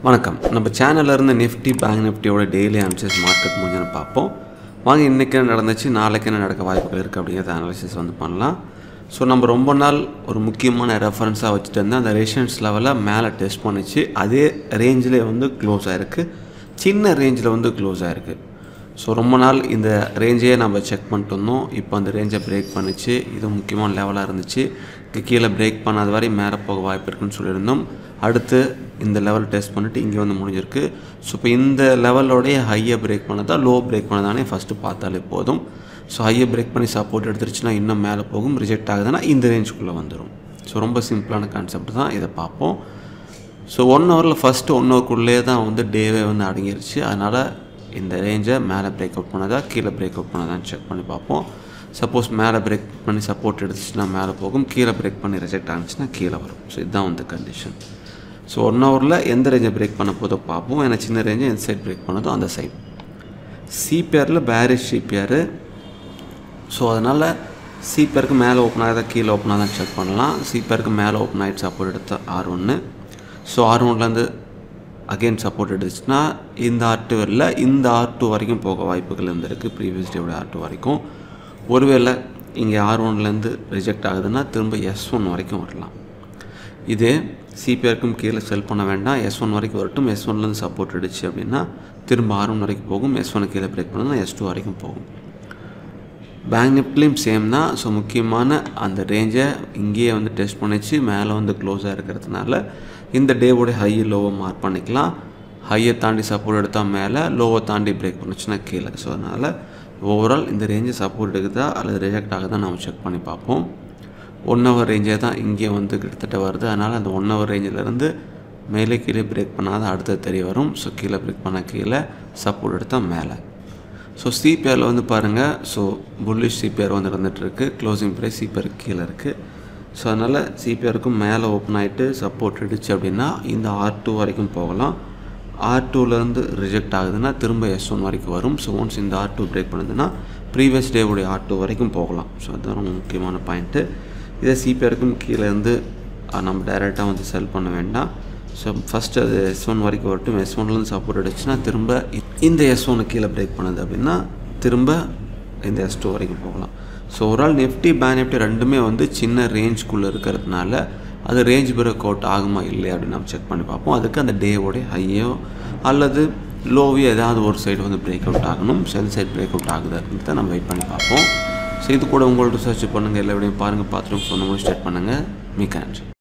வணக்கம். நம்ம சேனல்ல இருந்து நிஃப்டி பேங்க் நிஃப்டியோட டெய்லி அனாலிசிஸ் மார்க்கெட் முடிஞ்சு பார்ப்போம். வாங்க இன்னைக்கு என்ன நடந்துச்சு, நாளைக்கு என்ன நடக்க வாய்ப்புகள் இருக்குது அப்படிங்கிறத அனாலிசிஸ் பண்ணலாம். ஸோ நம்ம ரொம்ப நாள் ஒரு முக்கியமான ரெஃபரன்ஸாக வச்சுட்டு இருந்தேன். அந்த ரெசிஸ்டன்ஸ் லெவலில் மேலே டெஸ்ட் பண்ணிச்சு, அதே ரேஞ்சில் க்ளோஸ் ஆகிருக்கு, சின்ன ரேஞ்சில் க்ளோஸ் ஆகிருக்கு. ஸோ ரொம்ப நாள் இந்த ரேஞ்சையே நம்ம செக் பண்ணிட்டு இருந்தோம். இப்போ அந்த ரேஞ்சை பிரேக் பண்ணிச்சு, இது முக்கியமான லெவலாக இருந்துச்சு. இங்கே கீழே பிரேக் பண்ணாத வரை மேலே போக வாய்ப்பு இருக்குன்னு சொல்லியிருந்தோம். அடுத்து இந்த லெவல் டெஸ்ட் பண்ணிவிட்டு இங்கே முடிஞ்சிருக்கு. ஸோ இப்போ இந்த லெவலோடைய ஹையை பிரேக் பண்ணதா லோ பிரேக் பண்ணதானே ஃபஸ்ட்டு பார்த்தாலே போதும். ஸோ ஹையை பிரேக் பண்ணி சப்போர்ட் எடுத்துருச்சுன்னா இன்னும் மேலே போகும், ரிஜெக்ட் ஆகுதுன்னா இந்த ரேஞ்சுக்குள்ளே வந்துடும். ஸோ ரொம்ப சிம்பிளான கான்செப்ட் தான், இதை பார்ப்போம். ஸோ 1 ஹவரில் ஃபஸ்ட்டு 1 ஹவருக்குள்ளே தான் டேவே அடங்கிருச்சு. அதனால் இந்த ரேஞ்சை மேலே பிரேக் அவுட் பண்ணதா கீழே பிரேக் அவுட் பண்ணதான்னு செக் பண்ணி பார்ப்போம். சப்போஸ் மேலே பிரேக் பண்ணி சப்போர்ட் எடுத்துச்சுன்னா மேலே போகும், கீழே பிரேக் பண்ணி ரிஜெக்ட் ஆனிச்சுன்னா கீழே வரும். ஸோ இதுதான் கண்டிஷன். ஸோ 1 ஹவரில் எந்த ரேஞ்சை பிரேக் பண்ண போதோ பார்ப்போம். ஏன்னா சின்ன ரேஞ்சை எந்த சைட் பிரேக் பண்ணதோ அந்த சைட். சிபிஆரில் பேரிஷ் சிபிஆர். ஸோ அதனால் சிபிஆருக்கு மேலே ஓப்பன் ஆகுதா கீழே ஓப்பன் ஆகுதான் செக் பண்ணலாம். சிபிஆருக்கு மேலே ஓப்பன் ஆகிட்டு சப்போர்ட் எடுத்தால் R1. ஸோ R1லேருந்து அகெயின் சப்போர்ட் எடுத்துச்சுன்னா இந்த R2 இல்லை, இந்த R2 வரைக்கும் போக வாய்ப்புகள் இருந்திருக்கு, ப்ரீவியஸ் டேவோட R2 வரைக்கும். ஒருவேளை இங்கே R1லேருந்து ரிஜெக்ட் ஆகுதுன்னா திரும்ப S1 வரைக்கும் வரலாம். இதே சிபிஆருக்கும் கீழே செல் பண்ண வேண்டாம், S1 வரைக்கும் வரட்டும். S1லேருந்து சப்போர்ட் அடிச்சு அப்படின்னா திரும்ப R1 வரைக்கும் போகும், S1 கீழே பிரேக் பண்ணால் S2 வரைக்கும் போகும். பேங்க் நிஃப்டிலையும் சேம் தான். ஸோ முக்கியமான அந்த ரேஞ்சை இங்கேயே டெஸ்ட் பண்ணிச்சு, மேலே க்ளோஸாக இருக்கிறதுனால இந்த டேவோடைய ஹை லோவை மார்க் பண்ணிக்கலாம். ஹையை தாண்டி சப்போர்ட் எடுத்தால் மேலே, லோவை தாண்டி பிரேக் பண்ணிச்சுன்னா கீழே. ஸோ அதனால் ஓவரால் இந்த ரேஞ்சை சப்போர்ட் எடுக்குதா அல்லது ரிஜெக்ட் ஆகுதா நம்ம செக் பண்ணி பார்ப்போம். 1 ஹவர் ரேஞ்சே தான் இங்கே கிட்டத்தட்ட வருது. அதனால் அந்த 1 ஹவர் ரேஞ்சிலேருந்து மேலே கீழே பிரேக் பண்ணாத அடுத்தது தெரிய வரும். ஸோ கீழே பிரேக் பண்ணால் கீழே, சப்போர்ட் எடுத்தால் மேலே. ஸோ சிபிஆரில் பாருங்கள், ஸோ புல்லிஷ் சிபிஆர் இருந்துகிட்ருக்கு, க்ளோசிங் ப்ரைஸ் சிபிஆருக்கு கீழே இருக்குது. ஸோ அதனால் சிபிஆருக்கும் மேலே ஓப்பன் ஆகிட்டு சப்போர்ட் அடிச்சு அப்படின்னா இந்த R2 வரைக்கும் போகலாம். R2லேருந்து ரிஜெக்ட் ஆகுதுன்னா திரும்ப S1 வரைக்கும் வரும். ஸோ ஒன்ஸ் இந்த R2 பிரேக் பண்ணுதுன்னா ப்ரீவியஸ் டேவுடைய R2 வரைக்கும் போகலாம். ஸோ அதுதான் ரொம்ப முக்கியமான பாயிண்ட்டு. இதே சிபிஆருக்கும் கீழேருந்து நம்ம டைரெக்டாக செல் பண்ண வேண்டாம். ஸோ ஃபஸ்ட்டு அது S1 வரைக்கும் வரட்டும். S1லேருந்து சப்போர்ட் அடிச்சுன்னா திரும்ப இந்த S1 கீழே பிரேக் பண்ணுது அப்படின்னா திரும்ப இந்த S2 வரைக்கும் போகலாம். ஸோ ஒரு ஆள் நிஃப்டி பேங்க் நிஃப்டி ரெண்டுமே சின்ன ரேஞ்சுக்குள்ளே இருக்கிறதுனால அது ரேஞ்ச் பிரேக் அவுட் ஆகுமா இல்லையா அப்படின்னு நம்ம செக் பண்ணி பார்ப்போம். அதுக்கு அந்த டேவோடைய ஹையோ அல்லது லோவையோ ஏதாவது ஒரு சைடு பிரேக் அவுட் ஆகணும். செல் சைட் பிரேக் அவுட் ஆகுது அப்படின்னு தான் நம்ம வெயிட் பண்ணி பார்ப்போம். ஸோ இது கூட உங்கள்ட்ட ரிசர்ச் பண்ணுங்கள், எல்லா விடையும் பாருங்கள், பார்த்துட்டு சொன்ன ஸ்டார்ட் பண்ணுங்கள். மிக்க நன்றி.